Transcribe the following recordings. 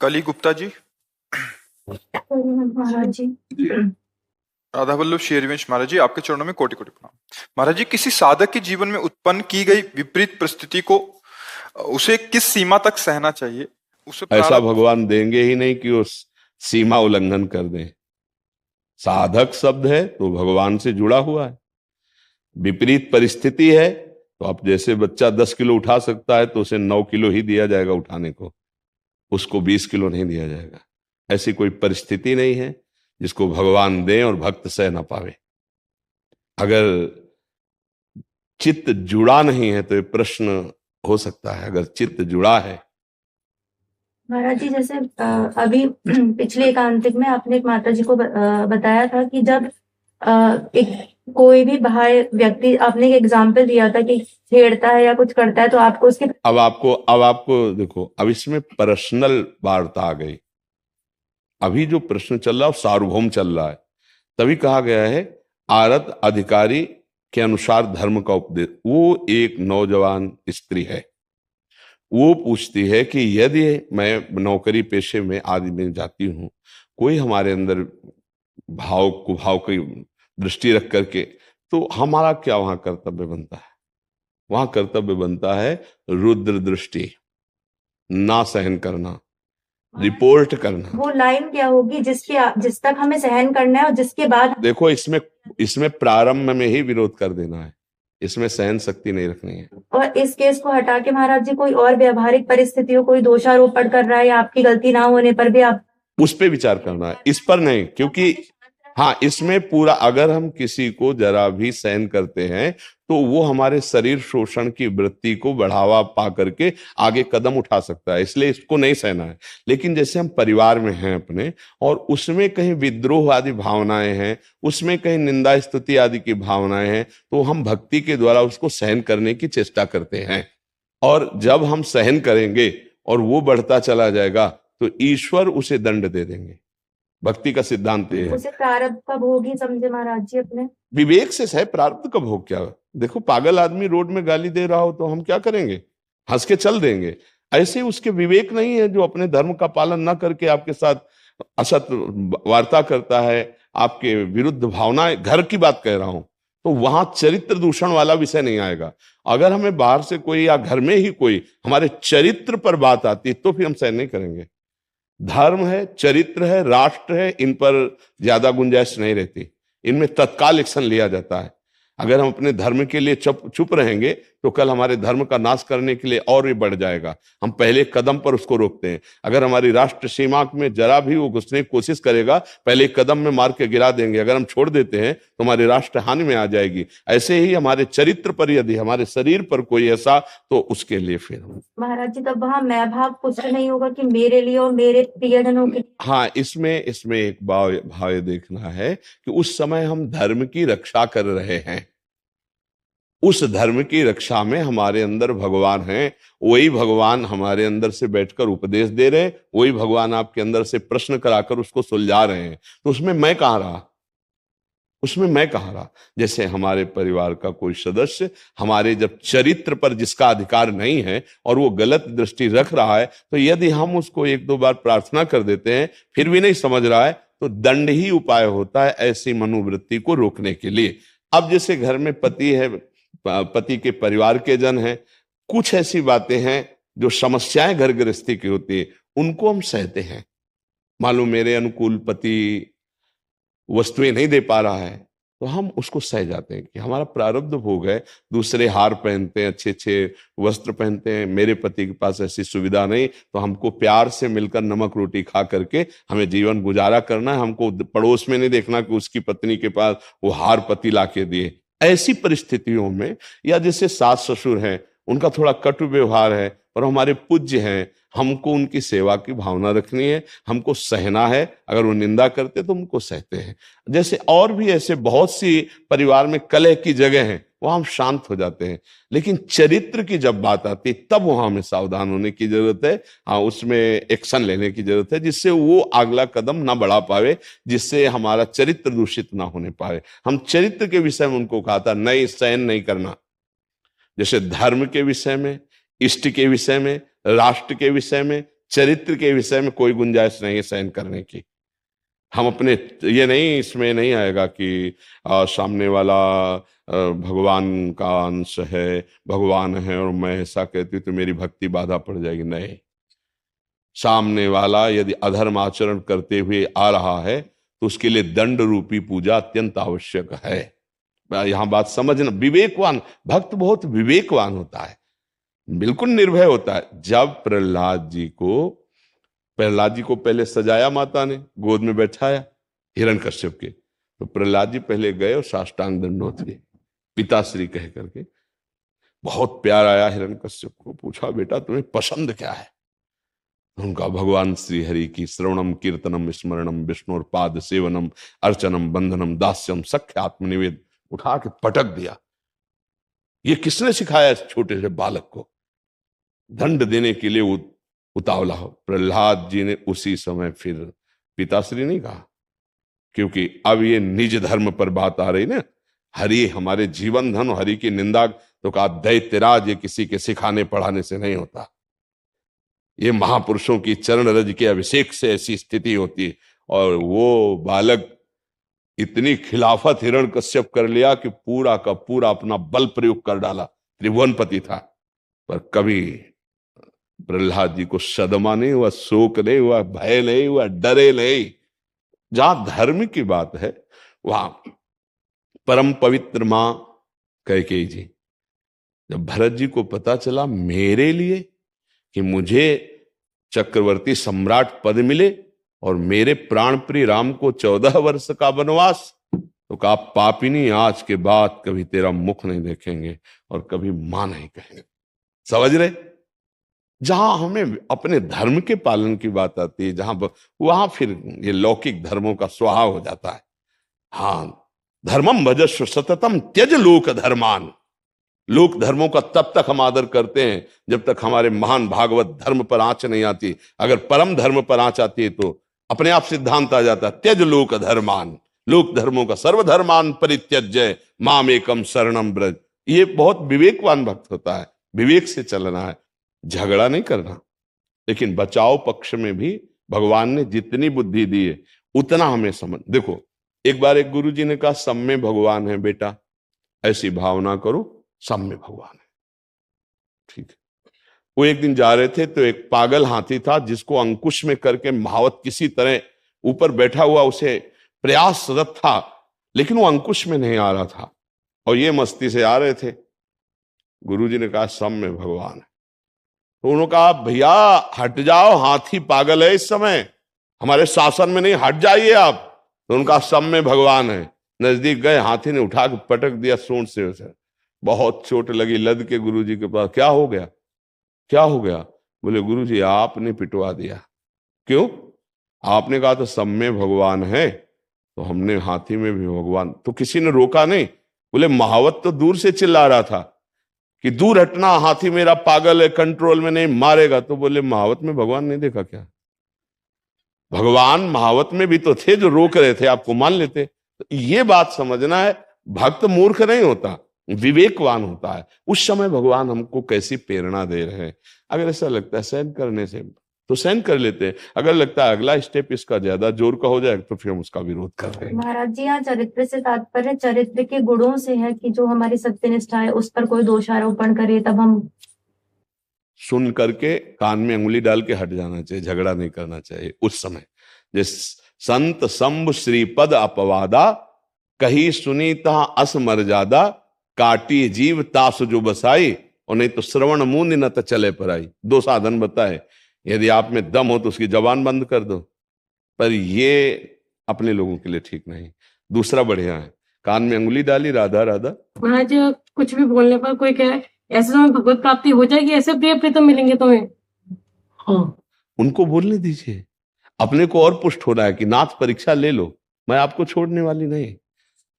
कली गुप्ता जी। महाराज जी। राधा वल्लभ शेरवंश महाराज जी, आपके चरणों में कोटि कोटि प्रणाम। महाराज जी, किसी साधक के जीवन में उत्पन्न की गई विपरीत परिस्थिति को उसे किस सीमा तक सहना चाहिए? उसे ऐसा भगवान देंगे ही नहीं कि उस सीमा उल्लंघन कर दें। साधक शब्द है तो भगवान से जुड़ा हुआ है। विपरीत परिस्थिति है तो आप जैसे बच्चा 10 किलो उठा सकता है तो उसे 9 किलो ही दिया जाएगा उठाने को, उसको 20 किलो नहीं दिया जाएगा। ऐसी कोई परिस्थिति नहीं है जिसको भगवान दें और भक्त सह ना पावे। अगर चित्त जुड़ा नहीं है तो ये प्रश्न हो सकता है। अगर चित्त जुड़ा है, महाराज जी, जैसे अभी पिछले एकांतिक में आपने एक माता जी को बताया था कि जब एक कोई भी बाहर व्यक्ति, आपने एक एग्जाम्पल दिया था कि छेड़ता है या कुछ करता है तो आपको उसके अब आपको देखो, अब इसमें पर्सनल वार्ता आ गई। अभी जो प्रश्न चल रहा है वो सार्वभौम चल रहा है। तभी कहा गया है आरत अधिकारी के अनुसार धर्म का उपदेश। वो एक नौजवान स्त्री है, वो पूछती है कि यदि मैं नौकरी पेशे में आदि में जाती हूँ, कोई हमारे अंदर भाव कुभाव की दृष्टि रख करके, तो हमारा क्या वहां कर्तव्य बनता है? वहां कर्तव्य बनता है रुद्र दृष्टि, ना सहन करना, रिपोर्ट करना। वो लाइन क्या होगी जिस तक हमें सहन करना है और जिसके बाद देखो, इसमें प्रारंभ में ही विरोध कर देना है, इसमें सहन शक्ति नहीं रखनी है। और इस केस को हटा के महाराज जी कोई और व्यवहारिक परिस्थितियों, कोई दोषारोपण कर रहा है या आपकी गलती ना होने पर भी आप उस पे विचार करना है, इस पर नहीं। क्योंकि हाँ, इसमें पूरा, अगर हम किसी को जरा भी सहन करते हैं तो वो हमारे शरीर शोषण की वृत्ति को बढ़ावा पा करके आगे कदम उठा सकता है, इसलिए इसको नहीं सहना है। लेकिन जैसे हम परिवार में हैं अपने, और उसमें कहीं विद्रोह आदि भावनाएं हैं, उसमें कहीं निंदा स्तुति आदि की भावनाएं हैं, तो हम भक्ति के द्वारा उसको सहन करने की चेष्टा करते हैं। और जब हम सहन करेंगे और वो बढ़ता चला जाएगा तो ईश्वर उसे दंड दे देंगे। भक्ति का सिद्धांत ये है। उसे प्रारब्ध का भोग ही समझे महाराज जी अपने। विवेक से है, प्रारब्ध का भोग क्या? देखो, पागल आदमी रोड में गाली दे रहा हो तो हम क्या करेंगे? हंस के चल देंगे। ऐसे उसके विवेक नहीं है जो अपने धर्म का पालन ना करके आपके साथ असत वार्ता करता है, आपके विरुद्ध भावनाएं, घर की बात कह रहा हूं, तो वहां चरित्र दूषण वाला विषय नहीं आएगा। अगर हमें बाहर से कोई या घर में ही कोई हमारे चरित्र पर बात आती तो फिर हम सहन नहीं करेंगे। धर्म है, चरित्र है, राष्ट्र है, इन पर ज्यादा गुंजाइश नहीं रहती, इनमें तत्काल एक्शन लिया जाता है। अगर हम अपने धर्म के लिए चुप रहेंगे तो कल हमारे धर्म का नाश करने के लिए और भी बढ़ जाएगा। हम पहले कदम पर उसको रोकते हैं। अगर हमारी राष्ट्र सीमा में जरा भी वो घुसने की कोशिश करेगा, पहले कदम में मार के गिरा देंगे। अगर हम छोड़ देते हैं तो हमारी राष्ट्र हानि में आ जाएगी। ऐसे ही हमारे चरित्र पर, यदि हमारे शरीर पर कोई ऐसा, तो उसके लिए फिर महाराज जी तब वहां मैं भाव कुछ नहीं होगा कि मेरे लिए और मेरे प्रियजनों के। हाँ, इसमें एक भाव देखना है कि उस समय हम धर्म की रक्षा कर रहे हैं। उस धर्म की रक्षा में हमारे अंदर भगवान हैं, वही भगवान हमारे अंदर से बैठकर उपदेश दे रहे हैं, वही भगवान आपके अंदर से प्रश्न कराकर उसको सुलझा रहे हैं। तो उसमें मैं कहाँ रहा? उसमें मैं कहाँ रहा? जैसे हमारे परिवार का कोई सदस्य हमारे जब चरित्र पर जिसका अधिकार नहीं है और वो गलत दृष्टि रख रहा है, तो यदि हम उसको 1-2 बार प्रार्थना कर देते हैं फिर भी नहीं समझ रहा है, तो दंड ही उपाय होता है ऐसी मनोवृत्ति को रोकने के लिए। अब जैसे घर में पति है, पति के परिवार के जन हैं, कुछ ऐसी बातें हैं जो समस्याएं घर गृहस्थी की होती है, उनको हम सहते हैं। मालूम मेरे अनुकूल पति वस्तुएं नहीं दे पा रहा है तो हम उसको सह जाते हैं कि हमारा प्रारब्ध भोग है। दूसरे हार पहनते हैं, अच्छे अच्छे वस्त्र पहनते हैं, मेरे पति के पास ऐसी सुविधा नहीं, तो हमको प्यार से मिलकर नमक रोटी खा करके हमें जीवन गुजारा करना है। हमको पड़ोस में नहीं देखना कि उसकी पत्नी के पास वो हार पति ला के दिए। ऐसी परिस्थितियों में, या जैसे सास ससुर हैं, उनका थोड़ा कटु व्यवहार है और हमारे पूज्य हैं, हमको उनकी सेवा की भावना रखनी है, हमको सहना है। अगर वो निंदा करते तो उनको सहते हैं। जैसे और भी ऐसे बहुत सी परिवार में कलह की जगह हैं, वहां हम शांत हो जाते हैं। लेकिन चरित्र की जब बात आती तब वहां हमें सावधान होने की जरूरत है। हाँ, उसमें एक्शन लेने की जरूरत है जिससे वो अगला कदम ना बढ़ा पावे, जिससे हमारा चरित्र दूषित ना होने पाए। हम चरित्र के विषय में उनको कहा था नहीं, सहन नहीं करना। जैसे धर्म के विषय में, इष्ट के विषय में, राष्ट्र के विषय में, चरित्र के विषय में कोई गुंजाइश नहीं है सहन करने की। हम अपने ये नहीं, इसमें नहीं आएगा कि सामने वाला भगवान का अंश है, भगवान है और मैं ऐसा कहती हूँ तो मेरी भक्ति बाधा पड़ जाएगी। नहीं, सामने वाला यदि अधर्म आचरण करते हुए आ रहा है तो उसके लिए दंड रूपी पूजा अत्यंत आवश्यक है। यहां बात समझना, विवेकवान भक्त बहुत विवेकवान होता है, बिल्कुल निर्भय होता है। जब प्रहलाद जी को पहले सजाया माता ने, गोद में बैठाया हिरण्यकश्यप के, तो प्रहलाद जी पहले गए और साष्टांग दंडोत किए पिताश्री कह करके। बहुत प्यार आया हिरण्यकश्यप को, पूछा बेटा तुम्हें पसंद क्या है? उनका भगवान श्री हरि की श्रवणम कीर्तनम स्मरणम विष्णुर पाद सेवनम अर्चनम बंधनम दास्यम सख्य आत्मनिवेद उठा के पटक दिया। ये किसने सिखाया इस छोटे से बालक को? दंड देने के लिए उतावला हो। प्रहलाद जी ने उसी समय फिर पिताश्री नहीं कहा, क्योंकि अब ये निज धर्म पर बात आ रही ना। हरि हमारे जीवन धन, हरि की निंदा तो कहा दैत्यराज, ये किसी के सिखाने पढ़ाने से नहीं होता, ये महापुरुषों की चरण रज के अभिषेक से ऐसी स्थिति होती है। और वो बालक इतनी खिलाफत हिरण्यकश्यप कर लिया कि पूरा का पूरा अपना बल प्रयोग कर डाला। त्रिभुवनपति था, पर कभी प्रहलाद जी को सदमा नहीं हुआ, शोक नहीं हुआ, भय नहीं हुआ, डरे नहीं। जहां धर्म की बात है वहां परम पवित्र मां कैकेयी जी, जब भरत जी को पता चला मेरे लिए कि मुझे चक्रवर्ती सम्राट पद मिले और मेरे प्राण प्रिय राम को 14 वर्ष का वनवास, तो कहा पापिनी आज के बाद कभी तेरा मुख नहीं देखेंगे और कभी मां नहीं कहेंगे। समझ रहे? जहां हमें अपने धर्म के पालन की बात आती है, वहां फिर ये लौकिक धर्मों का स्वभाव हो जाता है। हाँ, धर्मम भजस्व सततम त्यज लोक धर्मान। लोक धर्मों का तब तक हम आदर करते हैं जब तक हमारे महान भागवत धर्म पर आंच नहीं आती। अगर परम धर्म पर आंच आती है तो अपने आप सिद्धांत आ जाता है, त्यज लोक धर्मान। लोक धर्मों का सर्वधर्मान परित्यज्य माम एकम शरणम ब्रज। ये बहुत विवेकवान भक्त होता है, विवेक से चलना है, झगड़ा नहीं करना। लेकिन बचाव पक्ष में भी भगवान ने जितनी बुद्धि दी है उतना हमें समझ। देखो, एक बार एक गुरु जी ने कहा सब में भगवान है बेटा, ऐसी भावना करो सब में भगवान है। ठीक है। वो एक दिन जा रहे थे तो एक पागल हाथी था जिसको अंकुश में करके महावत किसी तरह ऊपर बैठा हुआ उसे प्रयासरत था, लेकिन वो अंकुश में नहीं आ रहा था और ये मस्ती से आ रहे थे। गुरुजी ने कहा सब में भगवान है। तो उन्होंने कहा भैया हट जाओ, हाथी पागल है इस समय, हमारे शासन में नहीं, हट जाइए आप। तो उनका सब में भगवान है। नजदीक गए, हाथी ने उठा के पटक दिया सूंड से उसे, बहुत चोट लगी। लद के गुरुजी के पास, क्या हो गया, क्या हो गया? बोले गुरुजी आपने पिटवा दिया। क्यों? आपने कहा तो सब में भगवान है, तो हमने हाथी में भी भगवान, तो किसी ने रोका नहीं। बोले महावत तो दूर से चिल्ला रहा था कि दूर हटना, हाथी मेरा पागल है, कंट्रोल में नहीं, मारेगा। तो बोले महावत में भगवान नहीं देखा क्या? भगवान महावत में भी तो थे जो रोक रहे थे, आपको मान लेते। तो ये बात समझना है, भक्त मूर्ख नहीं होता, विवेकवान होता है। उस समय भगवान हमको कैसी प्रेरणा दे रहे हैं। अगर ऐसा लगता है सहन करने से तो सहन कर लेते हैं, अगर लगता है अगला स्टेप इसका ज्यादा जोर का हो जाए तो फिर हम उसका विरोध करते हैं। महाराज जी, यहाँ चरित्र से तात्पर्य चरित्र के गुणों से है कि जो हमारी सत्यनिष्ठा है उस पर कोई दोषारोपण करे तब हम सुन करके कान में अंगुली डाल के हट जाना चाहिए, झगड़ा नहीं करना चाहिए उस समय। जिस संत संभ श्रीपद अपवादा, कही सुनीता अस मर्यादा, काटी जीव तास जो बसाई, और नहीं तो श्रवण मूंद न तो चले पर आई। दो साधन बताए, यदि आप में दम हो तो उसकी जबान बंद कर दो, पर ये अपने लोगों के लिए ठीक नहीं। दूसरा बढ़िया है, कान में अंगुली डाली राधा राधा। महाराज कुछ भी बोलने पर कोई कहे ऐसे समय भगवत प्राप्ति हो जाएगी, ऐसे प्रिय प्रीतम मिलेंगे तुम्हें, हाँ, उनको बोलने दीजिए। अपने को और पुष्ट होना है कि नाथ परीक्षा ले लो, मैं आपको छोड़ने वाली नहीं।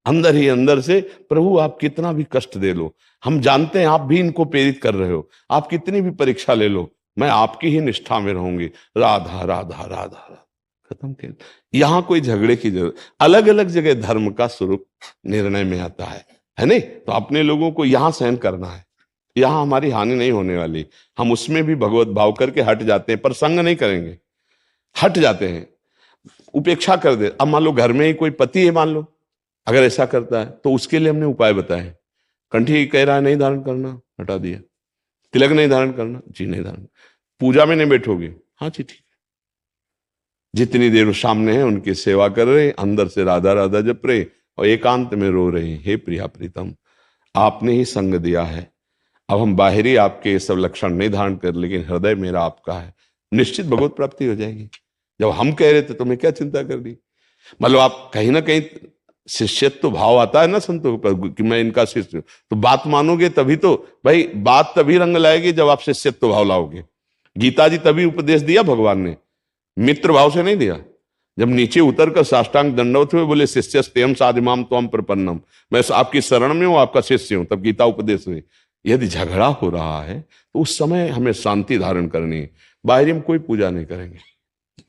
अंदर ही अंदर से प्रभु आप कितना भी कष्ट दे लो, हम जानते हैं आप भी इनको प्रेरित कर रहे हो, आप कितनी भी परीक्षा ले लो, मैं आपकी ही निष्ठा में रहूंगी। राधा राधा राधा राधा, खत्म कर। यहां कोई झगड़े की जरूरत। अलग अलग जगह धर्म का स्वरूप निर्णय में आता है नहीं? तो अपने लोगों को यहां सहन करना है, यहां हमारी हानि नहीं होने वाली। हम उसमें भी भगवत भाव करके हट जाते हैं, पर संग नहीं करेंगे, हट जाते हैं, उपेक्षा कर दे। अब मान लो घर में ही कोई पति है, मान लो अगर ऐसा करता है तो उसके लिए हमने उपाय बताए। कंठी कह रहा है नहीं धारण करना, हटा दिया। तिलक नहीं धारण करना, जी नहीं धारण। पूजा में नहीं बैठोगे, हाँ जी ठीक है। जितनी देर वो सामने है उनकी सेवा कर रहे, अंदर से राधा राधा जप रहे और एकांत में रो रहे हैं, हे प्रिया प्रीतम आपने ही संग दिया है, अब हम बाहरी आपके ये सब लक्षण नहीं धारण कर, लेकिन हृदय मेरा आपका है, निश्चित भगवत प्राप्ति हो जाएगी। जब हम कह रहे थे तुम्हें क्या चिंता कर ली। मतलब आप कहीं ना कहीं शिष्यत्व तो भाव आता है ना संतों के पास कि मैं इनका शिष्य हूं, तो बात मानोगे तभी तो भाई, बात तभी रंग लाएगी जब आप शिष्यत्व भाव लाओगे। गीता जी तभी उपदेश दिया भगवान ने, मित्र भाव से नहीं दिया। जब नीचे उतर कर साष्टांग दंडवत हुए बोले शिष्यस्तेयम साधिमाम त्वम प्रपन्नम, मैं आपकी शरण में हूं, आपका शिष्य हूं, तब गीता उपदेश हुई। यदि झगड़ा हो रहा है तो उस समय हमें शांति धारण करनी है। बाहरी में कोई पूजा नहीं करेंगे,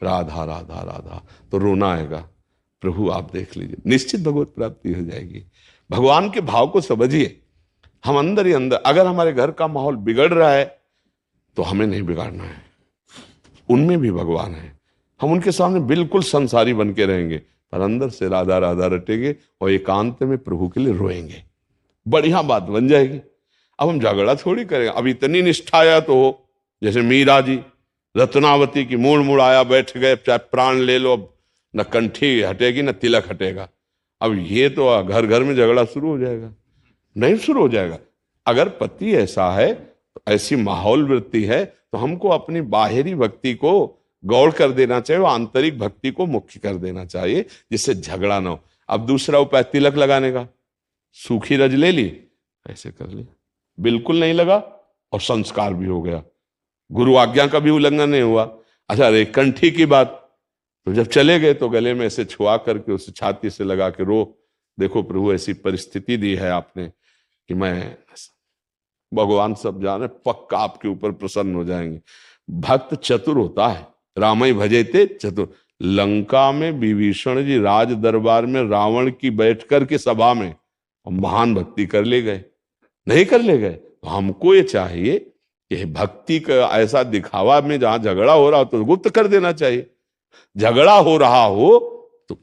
राधा राधा राधा, तो रोना आएगा। प्रभु आप देख लीजिए, निश्चित भगवत प्राप्ति हो जाएगी। भगवान के भाव को समझिए। हम अंदर ही अंदर, अगर हमारे घर का माहौल बिगड़ रहा है तो हमें नहीं बिगाड़ना है, उनमें भी भगवान है। हम उनके सामने बिल्कुल संसारी बन के रहेंगे, पर अंदर से राधा राधा रटेंगे और एकांत में प्रभु के लिए रोएंगे, बढ़िया बात बन जाएगी। अब हम झगड़ा थोड़ी करेंगे। अब इतनी निष्ठाया तो हो, जैसे मीरा जी रत्नावती की मूड़ मुड़ आया, बैठ गए, चाहे प्राण ले लो, अब न कंठी हटेगी न तिलक हटेगा। अब ये तो घर घर में झगड़ा शुरू हो जाएगा, नहीं शुरू हो जाएगा। अगर पति ऐसा है, ऐसी माहौल वृत्ति है, तो हमको अपनी बाहरी भक्ति को गौड़ कर देना चाहिए और आंतरिक भक्ति को मुख्य कर देना चाहिए, जिससे झगड़ा ना हो। अब दूसरा उपाय तिलक लगाने का, सूखी रज ले ली, ऐसे कर लिया, बिल्कुल नहीं लगा और संस्कार भी हो गया, गुरु आज्ञा का भी उल्लंघन नहीं हुआ। अच्छा रे कंठी की बात, तो जब चले गए तो गले में ऐसे छुआ करके उसे छाती से लगा के रो, देखो प्रभु ऐसी परिस्थिति दी है आपने कि मैं, भगवान सब जाने, पक्का आपके ऊपर प्रसन्न हो जाएंगे। भक्त चतुर होता है, रामई भजेते चतुर। लंका में विभीषण जी राज दरबार में रावण की बैठकर के सभा में महान भक्ति कर ले गए, नहीं कर ले गए। तो हमको ये चाहिए कि भक्ति का ऐसा दिखावा में जहां झगड़ा हो रहा हो तो गुप्त कर देना चाहिए। झगड़ा हो रहा हो तो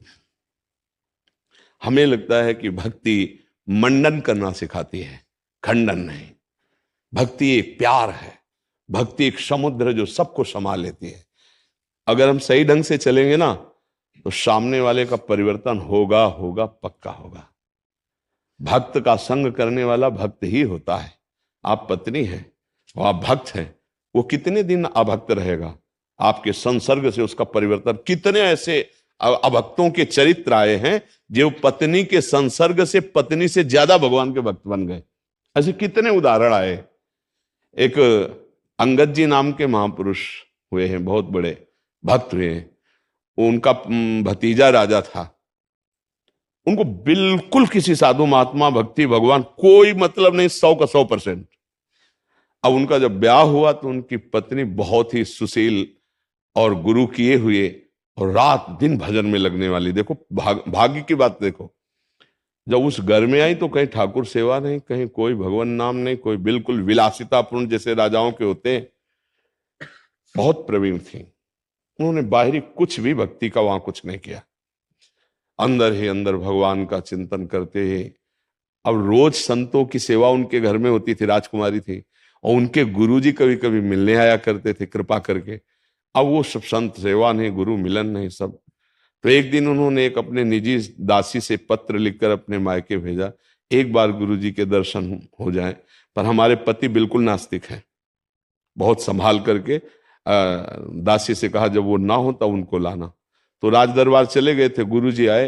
हमें लगता है कि भक्ति मंडन करना सिखाती है, खंडन नहीं। भक्ति एक प्यार है, भक्ति एक समुद्र जो सबको समा लेती है। अगर हम सही ढंग से चलेंगे ना तो सामने वाले का परिवर्तन होगा होगा, पक्का होगा। भक्त का संग करने वाला भक्त ही होता है। आप पत्नी हैं और आप भक्त हैं, वो कितने दिन अभक्त रहेगा? आपके संसर्ग से उसका परिवर्तन। कितने ऐसे अभक्तों के चरित्र आए हैं जो पत्नी के संसर्ग से पत्नी से ज्यादा भगवान के भक्त बन गए। ऐसे कितने उदाहरण आए। एक अंगद जी नाम के महापुरुष हुए हैं, बहुत बड़े भक्त हुए हैं। उनका भतीजा राजा था, उनको बिल्कुल किसी साधु महात्मा भक्ति भगवान कोई मतलब नहीं, 100 का 100%। अब उनका जब ब्याह हुआ तो उनकी पत्नी बहुत ही सुशील और गुरु किए हुए और रात दिन भजन में लगने वाली। देखो भाग्य की बात देखो। जब उस घर में आई तो कहीं ठाकुर सेवा नहीं, कहीं कोई भगवान नाम नहीं, कोई बिल्कुल विलासितापूर्ण जैसे राजाओं के होते हैं। बहुत प्रवीण थी, उन्होंने बाहरी कुछ भी भक्ति का वहां कुछ नहीं किया, अंदर ही अंदर भगवान का चिंतन करते ही। अब रोज संतों की सेवा उनके घर में होती थी, राजकुमारी थी, और उनके गुरुजी कभी कभी मिलने आया करते थे कृपा करके। अब वो सब संत सेवा नहीं, गुरु मिलन नहीं, सब। तो एक दिन उन्होंने एक अपने निजी दासी से पत्र लिखकर अपने मायके भेजा, एक बार गुरुजी के दर्शन हो जाए, पर हमारे पति बिल्कुल नास्तिक हैं। बहुत संभाल करके दासी से कहा जब वो ना हो तब उनको लाना। तो राज दरबार चले गए थे, गुरुजी आए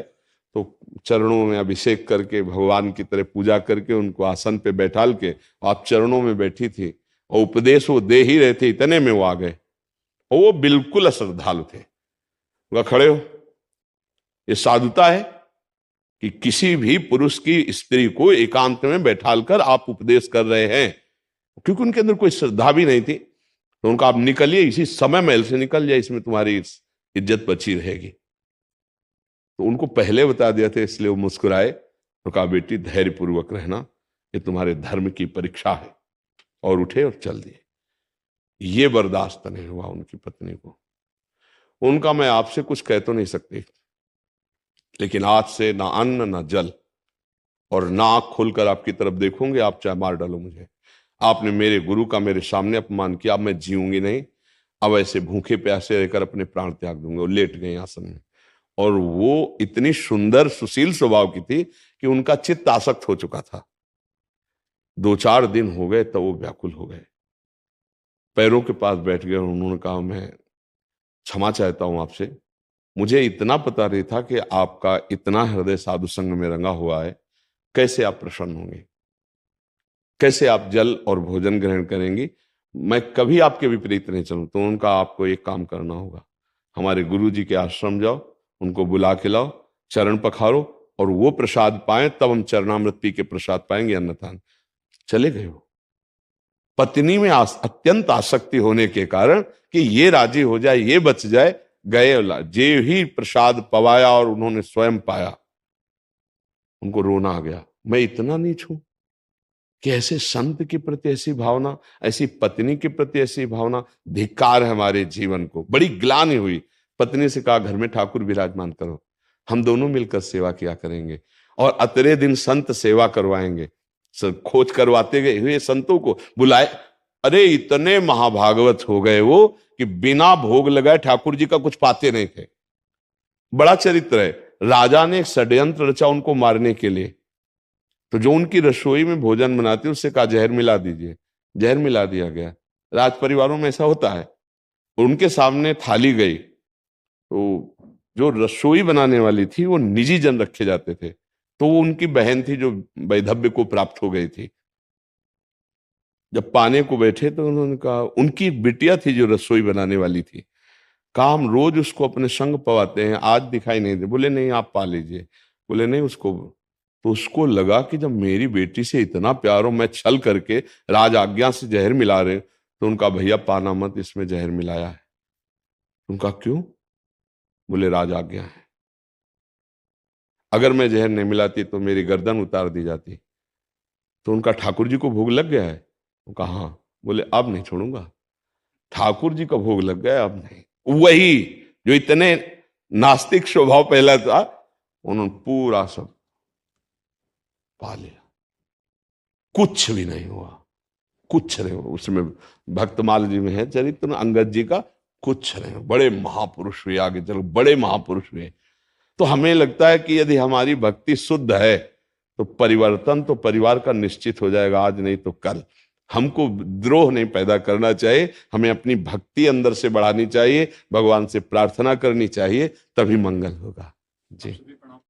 तो चरणों में अभिषेक करके भगवान की तरह पूजा करके उनको आसन पे बैठाल के आप चरणों में बैठी थी और उपदेश वो दे ही रहे थे, इतने में वो आ गए और वो बिल्कुल अश्रद्धालु थे। वह खड़े हो, ये साधुता है कि किसी भी पुरुष की स्त्री को एकांत में बैठाल कर आप उपदेश कर रहे हैं? क्योंकि उनके अंदर कोई श्रद्धा भी नहीं थी। तो उनका आप निकलिए, इसी समय महल से निकल जाए, इसमें तुम्हारी इज्जत बची रहेगी। तो उनको पहले बता दिया था, इसलिए वो मुस्कुराए और कहा बेटी धैर्य पूर्वक रहना, ये तुम्हारे धर्म की परीक्षा है। और उठे और चल दिए। ये बर्दाश्त नहीं हुआ उनकी पत्नी को। उनका मैं आपसे कुछ कह तो नहीं सकती, लेकिन आज से ना अन्न ना जल और ना आंख खोलकर आपकी तरफ देखूंगे, आप चाहे मार डालो मुझे। आपने मेरे गुरु का मेरे सामने अपमान किया, अब मैं जीऊंगी नहीं। अब ऐसे भूखे प्यासे रहकर अपने प्राण त्याग दूंगा। वो लेट गए आसन में, और वो इतनी सुंदर सुशील स्वभाव की थी कि उनका चित्त आसक्त हो चुका था। 2-4 दिन हो गए तब वो व्याकुल हो गए, पैरों के पास बैठ गए और उन्होंने कहा, मैं क्षमा चाहता हूं आपसे, मुझे इतना पता नहीं था कि आपका इतना हृदय साधु संग में रंगा हुआ है। कैसे आप प्रसन्न होंगे, कैसे आप जल और भोजन ग्रहण करेंगी? मैं कभी आपके विपरीत नहीं चलूं। तो उनका आपको एक काम करना होगा, हमारे गुरु जी के आश्रम जाओ, उनको बुला के लाओ, चरण पखारो और वो प्रसाद पाए, तब हम चरणामृत पी के प्रसाद पाएंगे, अन्यथा। चले गए हो। पत्नी में अत्यंत आसक्ति होने के कारण कि ये राजी हो जाए, ये बच जाए, गए। जे ही प्रसाद पवाया और उन्होंने स्वयं पाया, उनको रोना आ गया। मैं इतना नीच हूं कि ऐसे संत के प्रति ऐसी भावना, ऐसी पत्नी के प्रति ऐसी भावना, धिक्कार है हमारे जीवन को। बड़ी ग्लानि हुई। पत्नी से कहा, घर में ठाकुर विराजमान करो, हम दोनों मिलकर सेवा किया करेंगे और अतरे दिन संत सेवा करवाएंगे। खोज करवाते गए हुए संतों को बुलाए। अरे इतने महाभागवत हो गए वो कि बिना भोग लगाए ठाकुर जी का कुछ पाते नहीं थे। बड़ा चरित्र है। राजा ने एक षड्यंत्र रचा उनको मारने के लिए, तो जो उनकी रसोई में भोजन बनाती उससे कहा, जहर मिला दीजिए। जहर मिला दिया गया। राज परिवारों में ऐसा होता है। उनके सामने थाली गई, तो जो रसोई बनाने वाली थी वो निजी जन रखे जाते थे, तो वो उनकी बहन थी जो वैधव्य को प्राप्त हो गई थी। जब पाने को बैठे तो उन्होंने कहा, उनकी एक बिटिया थी जो रसोई बनाने वाली थी, कहा हम रोज उसको अपने संग पवाते हैं, आज दिखाई नहीं दे। बोले नहीं, आप पा लीजिए। बोले नहीं उसको। तो उसको लगा कि जब मेरी बेटी से इतना प्यार हो, मैं छल करके राज आज्ञा से जहर मिला रहे। तो उनका, भैया पाना मत, इसमें जहर मिलाया है। उनका क्यों? बोले राज आज्ञा है, अगर मैं जहर नहीं मिलाती तो मेरी गर्दन उतार दी जाती। तो उनका, ठाकुर जी को भोग लग गया है? उनका हाँ। बोले अब नहीं छोड़ूंगा, ठाकुर जी का भोग लग गया, अब नहीं। वही जो इतने नास्तिक स्वभाव पहला था, उन्होंने पूरा सब पा लिया, कुछ भी नहीं हुआ, कुछ नहीं हुआ। उसमें भक्तमाल जी में है चरित्र अंगद जी का, कुछ नहीं हुआ। बड़े महापुरुष हुए, आगे चलो बड़े महापुरुष हुए। तो हमें लगता है कि यदि हमारी भक्ति शुद्ध है तो परिवर्तन तो परिवार का निश्चित हो जाएगा, आज नहीं तो कल। हमको द्रोह नहीं पैदा करना चाहिए, हमें अपनी भक्ति अंदर से बढ़ानी चाहिए, भगवान से प्रार्थना करनी चाहिए, तभी मंगल होगा। जी।